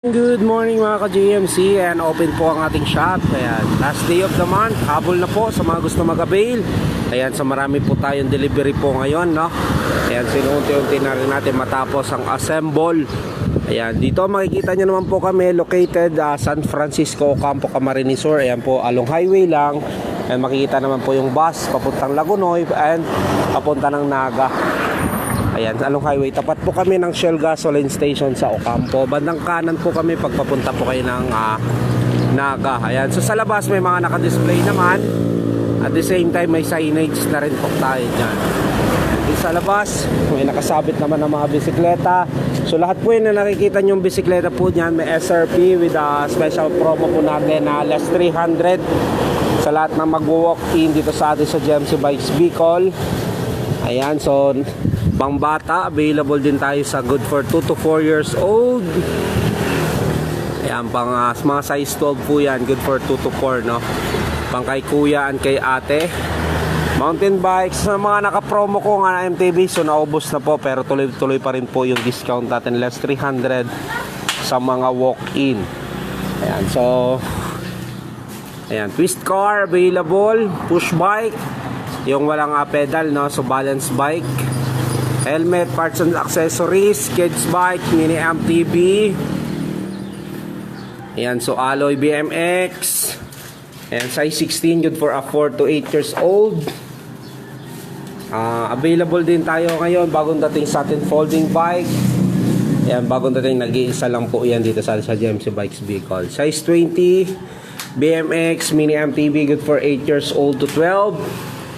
Good morning mga ka-GMC, and open po ang ating shop. Ayan, last day of the month, habol na po sa mga gusto mag-avail. Ayan, so marami po tayong delivery po ngayon, no? Ayan, sinuunti-unti na rin natin matapos ang assemble. Ayan, dito makikita nyo naman po kami located San Francisco, Campo Camarines Sur. Ayan po, along highway lang. Ayan, makikita naman po yung bus papuntang Lagunoy and papunta ng Naga. Ayan, along highway. Tapat po kami ng Shell Gasoline Station sa Ocampo. Bandang kanan po kami pagpapunta po kayo ng Naga. Ayan, so sa labas may mga naka-display naman. At the same time may signage na rin po tayo dyan. At sa labas may nakasabit naman ng mga bisikleta. So lahat po yun na nakikita nyo yung bisikleta po dyan, may SRP with a special promo po natin na less 300 sa lahat ng mag-walk-in dito sa atin sa GMC Bikes Bicol. Ayan, so pangbata, available din tayo sa good for 2 to 4 years old. Ayan, pang mga size 12 po yan, good for 2 to 4, no? Pang kay kuya and kay ate. Mountain bikes, na mga naka-promo ko nga na MTB, so naubos na po, pero tuloy-tuloy pa rin po yung discount natin, less 300 sa mga walk-in. Ayan, so ayan, twist car available, push bike, yung walang pedal, no? So balance bike, helmet, parts and accessories, kids bike, mini MTB. Ayan, so alloy BMX. Ayan, size 16, good for a 4 to 8 years old. Available din tayo ngayon, bagong dating sa atin folding bike. Ayan, bagong dating, nag-iisa lang po yan dito sa GMC Bikes Bicol. Size 20, BMX, mini MTB, good for 8 years old to 12.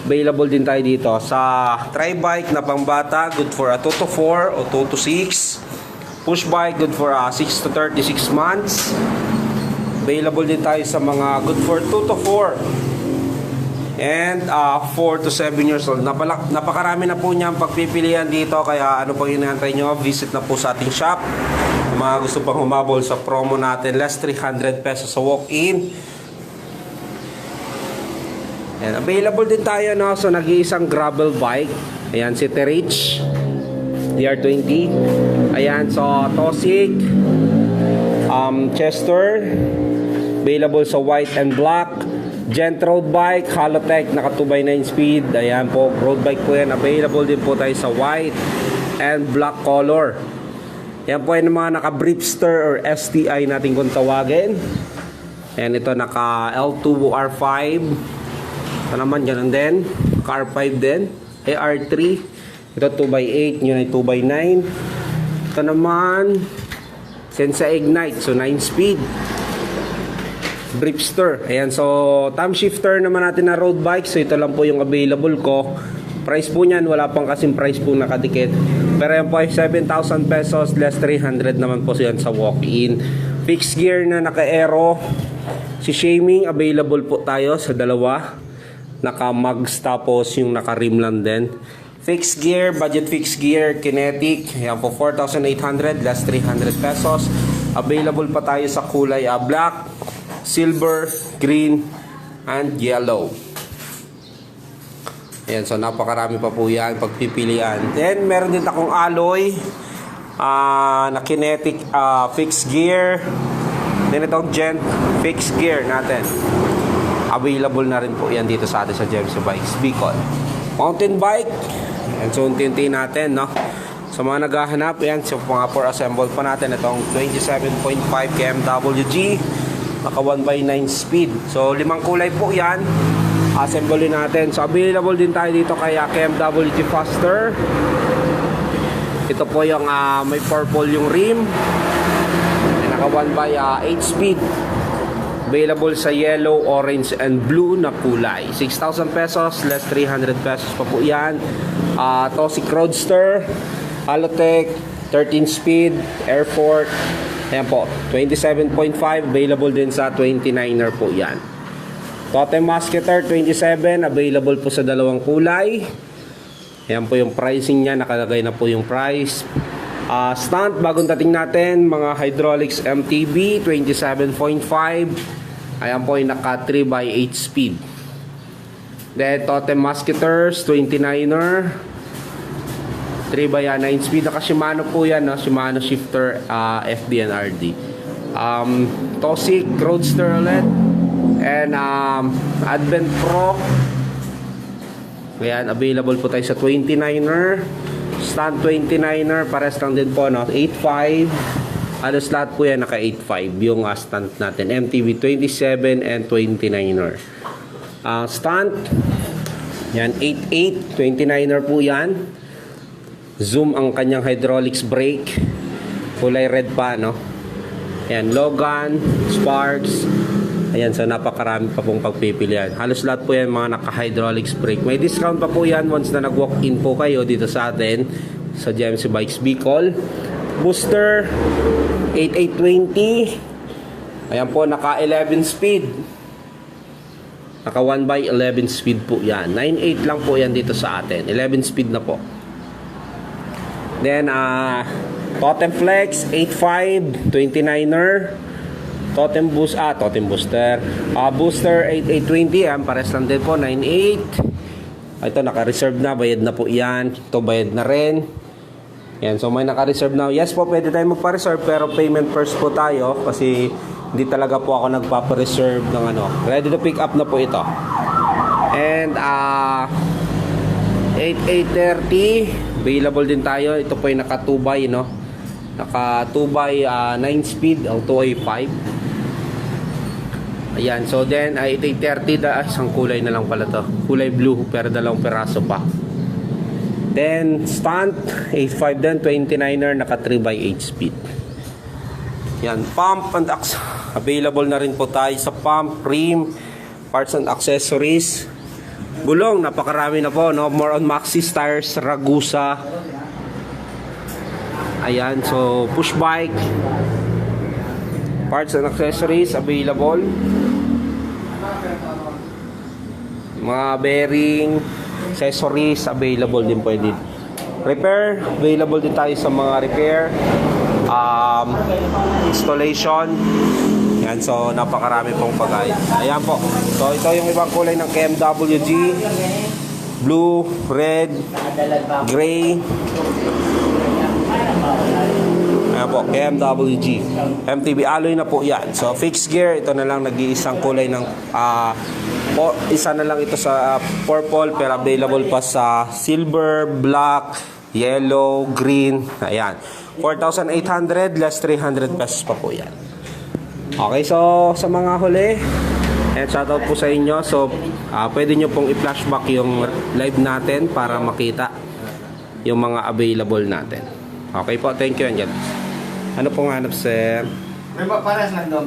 Available din tayo dito sa tri-bike na pangbata, good for a 2 to 4 o 2 to 6. Push bike, good for 6 to 36 months. Available din tayo sa mga good for 2 to 4 and 4 to 7 years old. Napakarami na po niyang pagpipilian dito, kaya ano pang inaantay nyo, visit na po sa ating shop. Kung mga gusto pang humabol sa promo natin, less 300 pesos sa walk-in. Ayan, available din tayo, no? So nag-iisang gravel bike. Ayan, si Terich DR20. Ayan, so Tosig, Chester, available sa white and black. Gent road bike, Halotech, naka 2x9 speed. Ayan po, road bike po yan. Available din po tayo sa white and black color. Ayan po yung mga naka Bripster or STI natin kung tawagin. Ayan, ito naka L2 R5. Ito naman, ganun din. Car 5 din. AR3. Ito 2x8. Yun ay 2x9. Ito naman, Sensa Ignite. So 9 speed. Bripster. Ayan. So thumb shifter naman natin na road bike. So ito lang po yung available ko. Price po niyan, wala pang kasing price po nakadikit. Pero yan po ay 7,000 pesos. Less 300 naman po siya sa walk-in. Fixed gear na naka-aero. Si Shaming, available po tayo sa dalawa. Naka-mags, tapos yung naka-rim lang din. Fixed gear, budget fixed gear, kinetic. Ayan po, 4,800, less 300 pesos. Available pa tayo sa kulay black, silver, green, and yellow. Ayan, so napakarami pa po yan, pagpipilian. Then, meron din akong alloy, na kinetic fixed gear. Then, itong gent fixed gear natin. Available na rin po yan dito sa atin sa GMC Bikes Bicol. Mountain bike, and so unti-unti natin, no? Sa mga naghahanap, yan, so mga for assemble pa natin itong 27.5 KMWG, naka 1x9 speed. So 5 kulay po yan, assemble natin. So available din tayo dito kay KMWG Faster. Ito po yung may purple yung rim, naka 1x8 speed. Available sa yellow, orange, and blue na kulay. 6,000 pesos, less 300 pesos pa po yan. Tosig Roadster, Halotech, 13 speed, Airport. Ayan po, 27.5. Available din sa 29er po yan. Totem Musketeer, 27. Available po sa dalawang kulay. Ayan po yung pricing niya. Nakalagay na po yung price. Stunt, bagong dating natin. Mga hydraulics MTB, 27.5. Ayan po yung naka 3x8 speed. Then Totem Musketeers, 29er, 3x9 speed. Naka Shimano po yan, no? Shimano shifter FDNRD. Tosic Roadster ulit, and Advent Pro. Ayan, available po tayo sa 29er, stand 29er, pares lang din po, no? 8.5, halos lahat po yan naka 8.5 yung stand natin, MTV 27 and 29er. Stand, yan 8.8, 29er po yan. Zoom ang kanyang hydraulics brake, kulay red pa, no? Ayan, Logan, Sparks. Ayan, so napakarami pa pong pagpipilian. Halos lahat po yan mga naka-hydraulics brake. May discount pa po yan once na nag-walk-in po kayo dito sa atin sa GMC Bikes Bicol. Booster 8820. Ayan po, naka 11 speed. Naka 1/11 speed po yan. 9.8 lang po yan dito sa atin. 11 speed na po. Then, Totem Flex 8.5, 29er. Totem Booster. Booster 8820, yan, pares lang din po, 9.8. Ito, naka-reserve na, bayad na po yan. Ito, bayad na rin. Yan, so may naka-reserve na. Yes po, pwede tayo magpa-reserve, pero payment first po tayo kasi hindi talaga po ako nagpapa-reserve ng ano. Ready to pick up na po ito. And, 8830, available din tayo. Ito po yung naka 2x, no? Naka 2x 9 speed, auto A5. Ayan, so then 8830, isang kulay na lang pala to. Kulay blue, pero dalawang peraso pa. Then stunt 85 din, 29er, naka 3x8 speed. Yan, pump and available na rin po tayo sa pump, rim, parts and accessories. Gulong, napakarami na po, no? More on Maxxis tires, Ragusa. Ayan, so push bike, parts and accessories available. Mga bearing, accessories available din po din. Repair, available din tayo sa mga repair. Installation. Yan, so napakarami pong pag-ayos. Ayan po. So ito yung ibang kulay ng KMWG. Blue, red, gray. Ayan po, KMWG. MTB alloy na po yan. So fixed gear, ito na lang nag-iisang kulay ng isa na lang ito sa purple, pero available pa sa silver, black, yellow, green. Ayan. 4,800 less 300 pesos pa po yan. Okay, so sa mga huli, and shoutout po sa inyo. So pwede nyo pong i-flashback yung live natin para makita yung mga available natin. Okay po, thank you, Angel. Ano pong hanap, sir? May paras na doon,